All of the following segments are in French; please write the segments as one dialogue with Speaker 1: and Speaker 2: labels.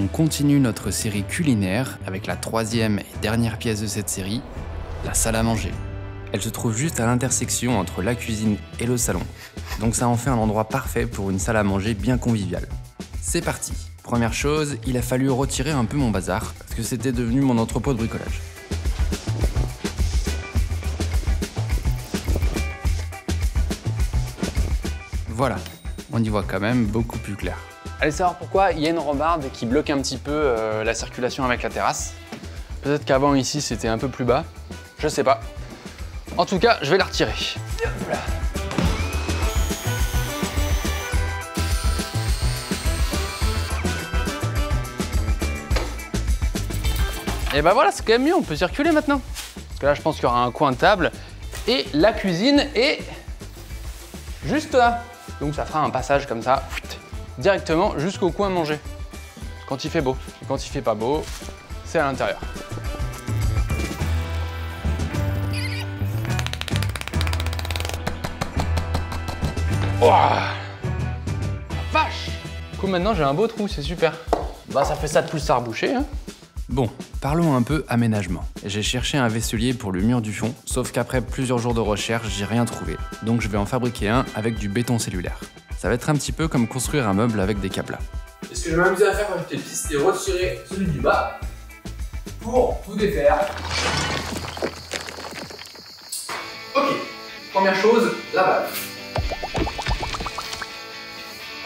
Speaker 1: On continue notre série culinaire avec la troisième et dernière pièce de cette série, la salle à manger. Elle se trouve juste à l'intersection entre la cuisine et le salon, donc ça en fait un endroit parfait pour une salle à manger bien conviviale. C'est parti. Première chose, il a fallu retirer un peu mon bazar, parce que c'était devenu mon entrepôt de bricolage. Voilà, on y voit quand même beaucoup plus clair. Allez savoir pourquoi il y a une rambarde qui bloque un petit peu la circulation avec la terrasse. Peut-être qu'avant ici c'était un peu plus bas, je sais pas. En tout cas, je vais la retirer. Hop là. Et bah voilà, c'est quand même mieux, on peut circuler maintenant. Parce que là, je pense qu'il y aura un coin de table et la cuisine est juste là. Donc ça fera un passage comme ça, directement jusqu'au coin manger. Quand il fait beau. Et quand il fait pas beau, c'est à l'intérieur. Ouah, vache! Du coup maintenant j'ai un beau trou, c'est super. Bah ça fait ça de plus à reboucher, hein. Bon, parlons un peu aménagement. J'ai cherché un vaisselier pour le mur du fond, sauf qu'après plusieurs jours de recherche, j'ai rien trouvé. Donc je vais en fabriquer un avec du béton cellulaire. Ça va être un petit peu comme construire un meuble avec des câbles.
Speaker 2: Et ce que je vais m'amuser à faire quand j'étais petit, c'est retirer celui du bas pour tout défaire. Ok, première chose, la base.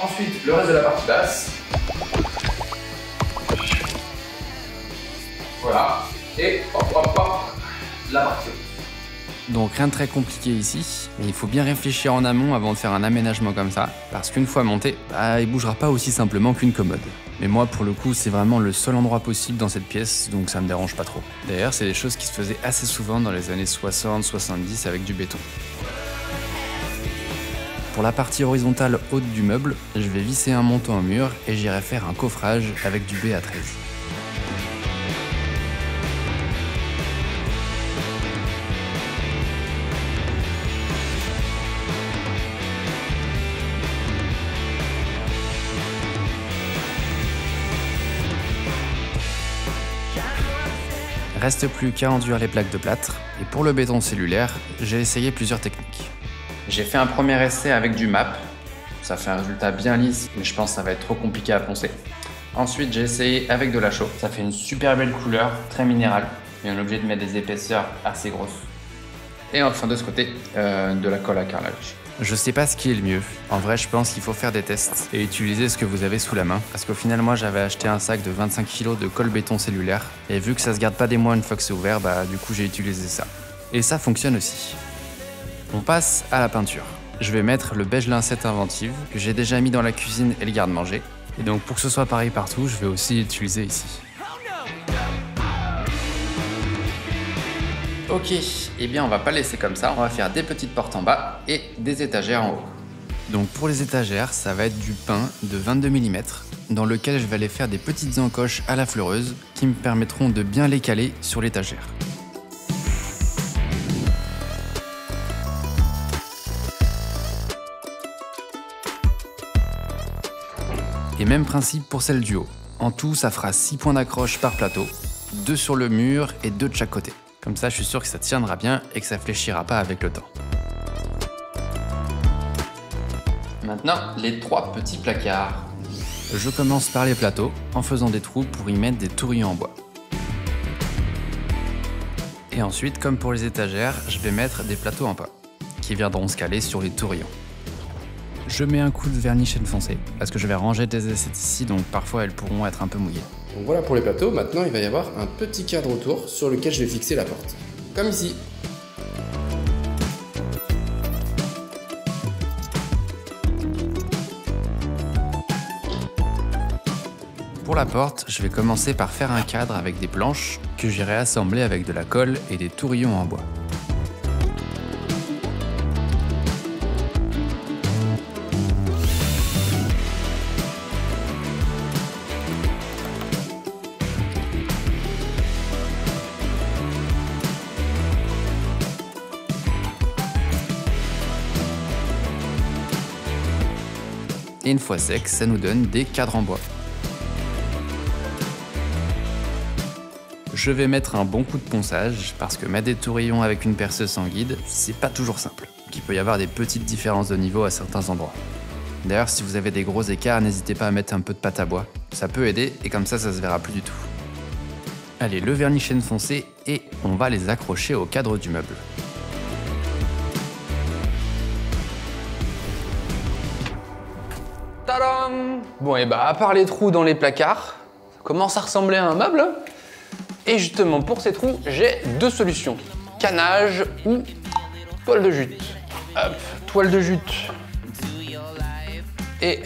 Speaker 2: Ensuite, le reste de la partie basse. Voilà, et hop hop hop, la partie haute.
Speaker 1: Donc rien de très compliqué ici, mais il faut bien réfléchir en amont avant de faire un aménagement comme ça, parce qu'une fois monté, il bougera pas aussi simplement qu'une commode. Mais moi pour le coup c'est vraiment le seul endroit possible dans cette pièce, donc ça me dérange pas trop. D'ailleurs c'est des choses qui se faisaient assez souvent dans les années 60-70 avec du béton. Pour la partie horizontale haute du meuble, je vais visser un montant au mur et j'irai faire un coffrage avec du BA13. Reste plus qu'à enduire les plaques de plâtre, et pour le béton cellulaire, j'ai essayé plusieurs techniques. J'ai fait un premier essai avec du MAP, ça fait un résultat bien lisse, mais je pense que ça va être trop compliqué à poncer. Ensuite j'ai essayé avec de la chaux, ça fait une super belle couleur, très minérale, et on est obligé de mettre des épaisseurs assez grosses. Et enfin de ce côté, de la colle à carrelage. Je sais pas ce qui est le mieux. En vrai, je pense qu'il faut faire des tests et utiliser ce que vous avez sous la main. Parce qu'au final, moi, j'avais acheté un sac de 25 kg de colle béton cellulaire. Et vu que ça se garde pas des mois une fois que c'est ouvert, du coup, j'ai utilisé ça. Et ça fonctionne aussi. On passe à la peinture. Je vais mettre le beige lincette inventive que j'ai déjà mis dans la cuisine et le garde-manger. Et donc, pour que ce soit pareil partout, je vais aussi l'utiliser ici. Ok, eh bien on va pas laisser comme ça, on va faire des petites portes en bas et des étagères en haut. Donc pour les étagères, ça va être du pin de 22 mm dans lequel je vais aller faire des petites encoches à la fleureuse qui me permettront de bien les caler sur l'étagère. Et même principe pour celle du haut. En tout, ça fera 6 points d'accroche par plateau, 2 sur le mur et 2 de chaque côté. Comme ça, je suis sûr que ça tiendra bien et que ça fléchira pas avec le temps. Maintenant, les 3 petits placards. Je commence par les plateaux en faisant des trous pour y mettre des tourillons en bois. Et ensuite, comme pour les étagères, je vais mettre des plateaux en bois qui viendront se caler sur les tourillons. Je mets un coup de vernis chêne foncé parce que je vais ranger des assiettes ici, donc parfois elles pourront être un peu mouillées.
Speaker 3: Donc voilà pour les plateaux, maintenant il va y avoir un petit cadre autour sur lequel je vais fixer la porte. Comme ici.
Speaker 1: Pour la porte, je vais commencer par faire un cadre avec des planches que j'irai assembler avec de la colle et des tourillons en bois. Et une fois sec, ça nous donne des cadres en bois. Je vais mettre un bon coup de ponçage parce que mettre des tourillons avec une perceuse sans guide, c'est pas toujours simple. Il peut y avoir des petites différences de niveau à certains endroits. D'ailleurs, si vous avez des gros écarts, n'hésitez pas à mettre un peu de pâte à bois. Ça peut aider et comme ça se verra plus du tout. Allez, le vernis chêne foncé et on va les accrocher au cadre du meuble. Tadam! Bon, et bah, à part les trous dans les placards, ça commence à ressembler à un meuble. Et justement, pour ces trous, j'ai deux solutions. Canage ou toile de jute. Hop, toile de jute. Et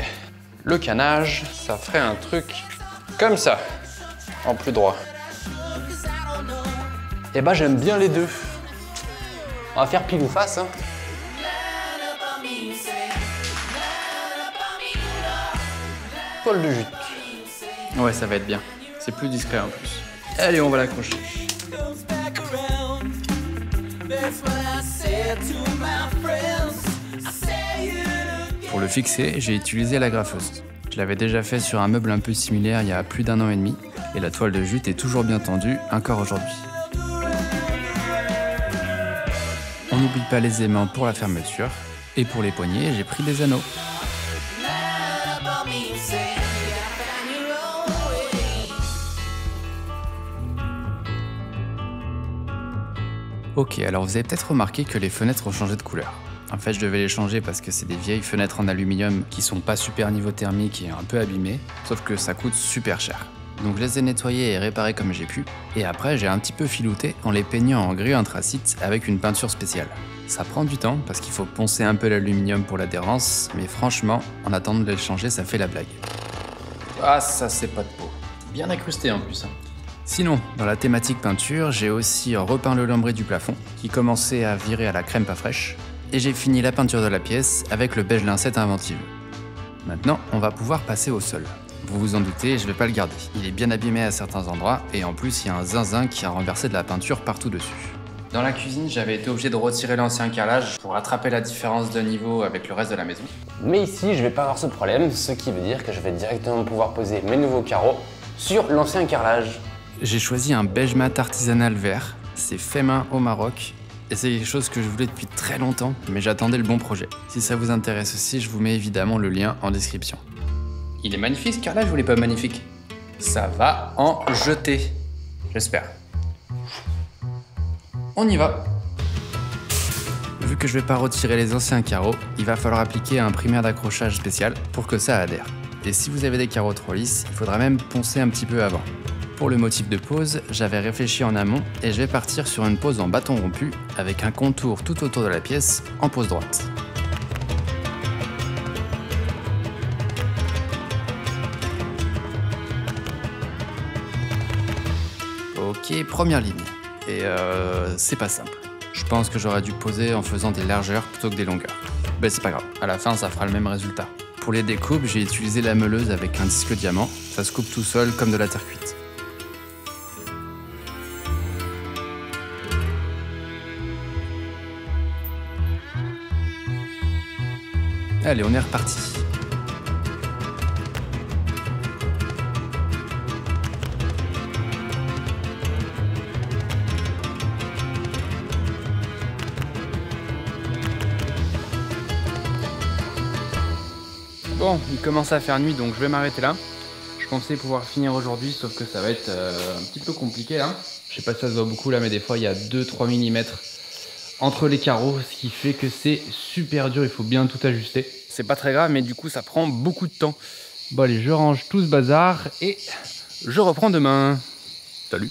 Speaker 1: le canage, ça ferait un truc comme ça, en plus droit. Et bah, j'aime bien les deux. On va faire pile ou face, hein. Toile de jute. Ouais, ça va être bien. C'est plus discret en plus. Allez, on va l'accrocher. Pour le fixer, j'ai utilisé la graffeuse. Je l'avais déjà fait sur un meuble un peu similaire il y a plus d'1 an et demi, et la toile de jute est toujours bien tendue, encore aujourd'hui. On n'oublie pas les aimants pour la fermeture, et pour les poignets, j'ai pris des anneaux. Ok, alors vous avez peut-être remarqué que les fenêtres ont changé de couleur. En fait, je devais les changer parce que c'est des vieilles fenêtres en aluminium qui sont pas super niveau thermique et un peu abîmées, sauf que ça coûte super cher. Donc je les ai nettoyées et réparées comme j'ai pu, et après j'ai un petit peu filouté en les peignant en gris anthracite avec une peinture spéciale. Ça prend du temps parce qu'il faut poncer un peu l'aluminium pour l'adhérence, mais franchement, en attendant de les changer, ça fait la blague. Ah, ça c'est pas de peau. Bien incrusté en plus. Sinon, dans la thématique peinture, j'ai aussi repeint le lambris du plafond, qui commençait à virer à la crème pas fraîche, et j'ai fini la peinture de la pièce avec le beige lincette inventive. Maintenant, on va pouvoir passer au sol. Vous vous en doutez, je vais pas le garder. Il est bien abîmé à certains endroits, et en plus, il y a un zinzin qui a renversé de la peinture partout dessus. Dans la cuisine, j'avais été obligé de retirer l'ancien carrelage pour rattraper la différence de niveau avec le reste de la maison.
Speaker 3: Mais ici, je vais pas avoir ce problème, ce qui veut dire que je vais directement pouvoir poser mes nouveaux carreaux sur l'ancien carrelage.
Speaker 1: J'ai choisi un beige mat artisanal vert, c'est fait main au Maroc, et c'est quelque chose que je voulais depuis très longtemps, mais j'attendais le bon projet. Si ça vous intéresse aussi, je vous mets évidemment le lien en description. Il est magnifique ce carrelage ou il est pas magnifique? Ça va en jeter, j'espère. On y va. Vu que je vais pas retirer les anciens carreaux, il va falloir appliquer un primaire d'accrochage spécial pour que ça adhère. Et si vous avez des carreaux trop lisses, il faudra même poncer un petit peu avant. Pour le motif de pose, j'avais réfléchi en amont et je vais partir sur une pose en bâton rompu avec un contour tout autour de la pièce en pose droite. Ok, première ligne. Et c'est pas simple. Je pense que j'aurais dû poser en faisant des largeurs plutôt que des longueurs. Mais c'est pas grave, à la fin ça fera le même résultat. Pour les découpes, j'ai utilisé la meuleuse avec un disque diamant. Ça se coupe tout seul comme de la terre cuite. Allez, on est reparti. Bon, il commence à faire nuit, donc je vais m'arrêter là. Je pensais pouvoir finir aujourd'hui, sauf que ça va être un petit peu compliqué là. Je sais pas si ça se voit beaucoup là, mais des fois il y a 2-3 mm entre les carreaux, ce qui fait que c'est super dur, il faut bien tout ajuster. C'est pas très grave, mais du coup ça prend beaucoup de temps. Bon allez, je range tout ce bazar et je reprends demain. Salut.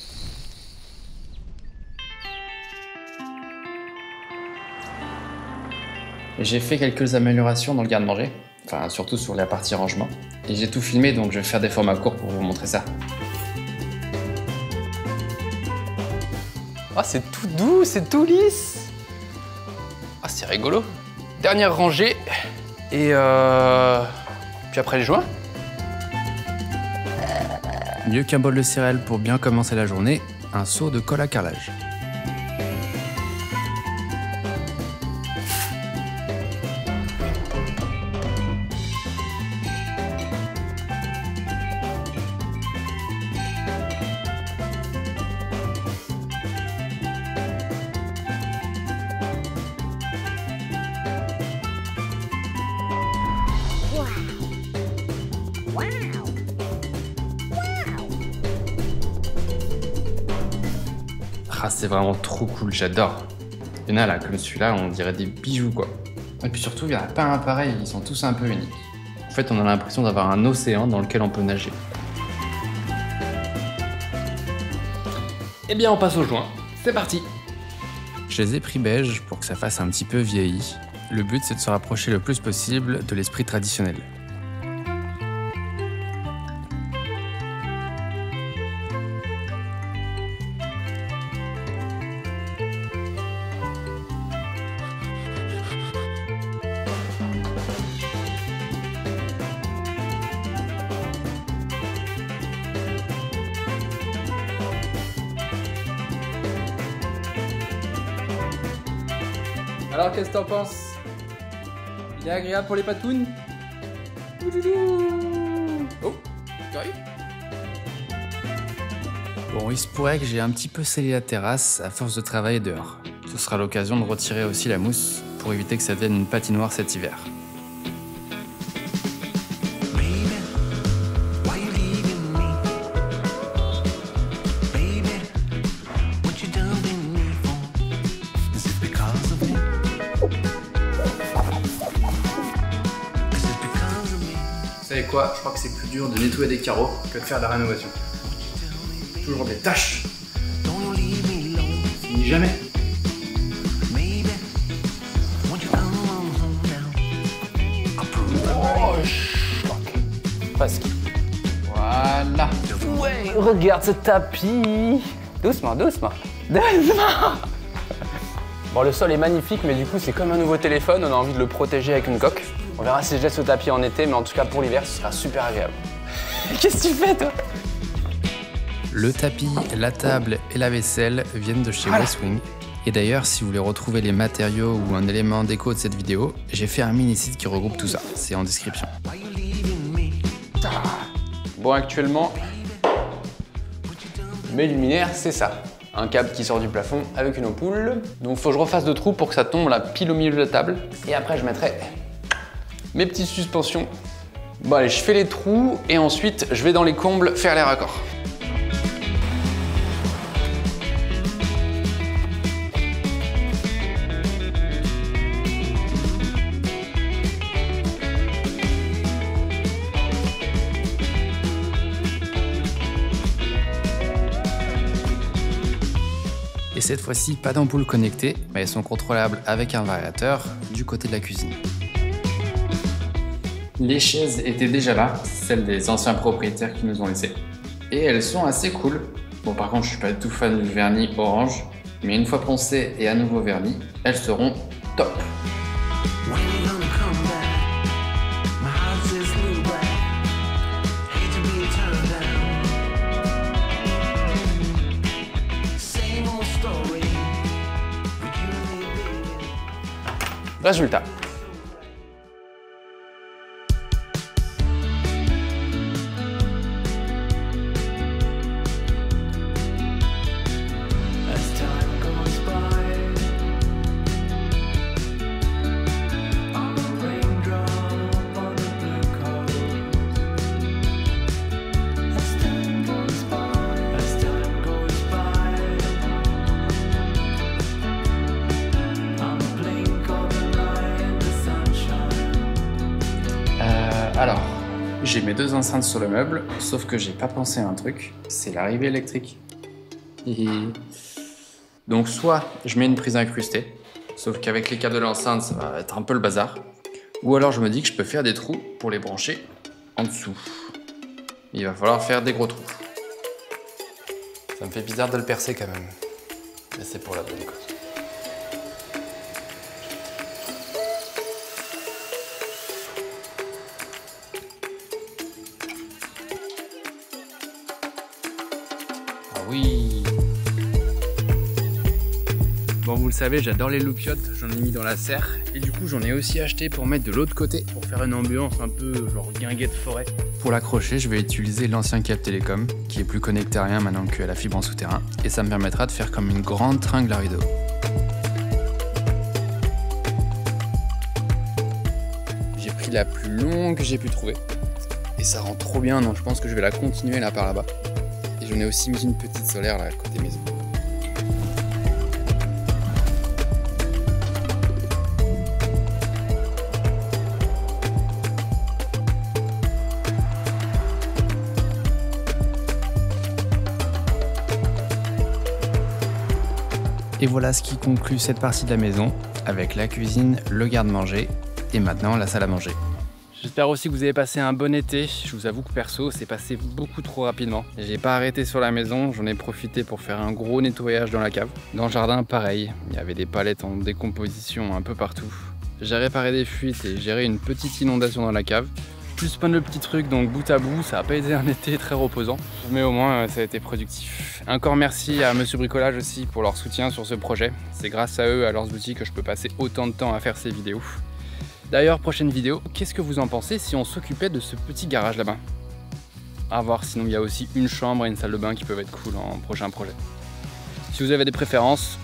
Speaker 1: J'ai fait quelques améliorations dans le garde-manger, enfin surtout sur la partie rangement. Et j'ai tout filmé, donc je vais faire des formats courts pour vous montrer ça. Ah, c'est tout doux, c'est tout lisse. Ah, c'est rigolo. Dernière rangée. Et puis après les joints. Mieux qu'un bol de céréales pour bien commencer la journée, un seau de colle à carrelage. Ah, c'est vraiment trop cool, j'adore. Il y en a là, comme celui-là, on dirait des bijoux quoi. Et puis surtout, il n'y en a pas un pareil, ils sont tous un peu uniques. En fait, on a l'impression d'avoir un océan dans lequel on peut nager. Eh bien, on passe au joint. C'est parti! Je les ai pris beige pour que ça fasse un petit peu vieilli. Le but, c'est de se rapprocher le plus possible de l'esprit traditionnel. Alors, qu'est-ce que t'en penses? Il est agréable pour les patounes? Oh, t'arrives? Bon, il se pourrait que j'ai un petit peu scellé la terrasse à force de travailler dehors. Ce sera l'occasion de retirer aussi la mousse pour éviter que ça devienne une patinoire cet hiver.
Speaker 2: Vous savez quoi? Je crois que c'est plus dur de nettoyer des carreaux que de faire de la rénovation. Toujours des tâches. Ça finit jamais.
Speaker 3: Oh, presque.
Speaker 1: Voilà.
Speaker 3: Ouais, regarde ce tapis. Doucement, doucement. Doucement. Bon, le sol est magnifique, mais du coup, c'est comme un nouveau téléphone. On a envie de le protéger avec une coque. On verra si je laisse le tapis en été, mais en tout cas, pour l'hiver, ce sera super agréable. Qu'est-ce que tu fais, toi?
Speaker 1: Le tapis, la table et la vaisselle viennent de chez Westwing. Et d'ailleurs, si vous voulez retrouver les matériaux ou un élément déco de cette vidéo, j'ai fait un mini-site qui regroupe tout ça. C'est en description.
Speaker 3: Bon, actuellement, mes luminaires, c'est ça. Un câble qui sort du plafond avec une ampoule. Donc, faut que je refasse de trous pour que ça tombe là pile au milieu de la table. Et après, je mettrai mes petites suspensions. Bon, allez, je fais les trous et ensuite, je vais dans les combles faire les raccords.
Speaker 1: Et cette fois-ci, pas d'ampoules connectées, mais elles sont contrôlables avec un variateur du côté de la cuisine. Les chaises étaient déjà là, celles des anciens propriétaires qui nous ont laissées. Et elles sont assez cool. Bon, par contre, je suis pas du tout fan du vernis orange, mais une fois poncées et à nouveau vernis, elles seront top.
Speaker 3: Résultat.
Speaker 1: Alors, j'ai mes deux enceintes sur le meuble, sauf que j'ai pas pensé à un truc, c'est l'arrivée électrique. Donc soit je mets une prise incrustée, sauf qu'avec les câbles de l'enceinte, ça va être un peu le bazar. Ou alors je me dis que je peux faire des trous pour les brancher en dessous. Il va falloir faire des gros trous.
Speaker 3: Ça me fait bizarre de le percer quand même. Mais c'est pour la bonne cause.
Speaker 1: Ah oui. Bon, vous le savez, j'adore les loupiottes, j'en ai mis dans la serre. Et du coup, j'en ai aussi acheté pour mettre de l'autre côté, pour faire une ambiance un peu genre guinguette forêt. Pour l'accrocher, je vais utiliser l'ancien câble télécom, qui est plus connecté à rien maintenant qu'à la fibre en souterrain. Et ça me permettra de faire comme une grande tringle à rideau. J'ai pris la plus longue que j'ai pu trouver. Et ça rend trop bien, donc je pense que je vais la continuer là par là-bas. Et j'en ai aussi mis une petite solaire là, côté maison. Et voilà ce qui conclut cette partie de la maison, avec la cuisine, le garde-manger et maintenant la salle à manger. J'espère aussi que vous avez passé un bon été. Je vous avoue que perso, c'est passé beaucoup trop rapidement. J'ai pas arrêté sur la maison, j'en ai profité pour faire un gros nettoyage dans la cave. Dans le jardin, pareil, il y avait des palettes en décomposition un peu partout. J'ai réparé des fuites et géré une petite inondation dans la cave. Plus plein de petits trucs, donc bout à bout, ça n'a pas été un été très reposant. Mais au moins, ça a été productif. Encore merci à Monsieur Bricolage aussi pour leur soutien sur ce projet. C'est grâce à eux, à leurs outils, que je peux passer autant de temps à faire ces vidéos. D'ailleurs, prochaine vidéo, qu'est-ce que vous en pensez si on s'occupait de ce petit garage là-bas? À voir, sinon il y a aussi une chambre et une salle de bain qui peuvent être cool en prochain projet. Si vous avez des préférences,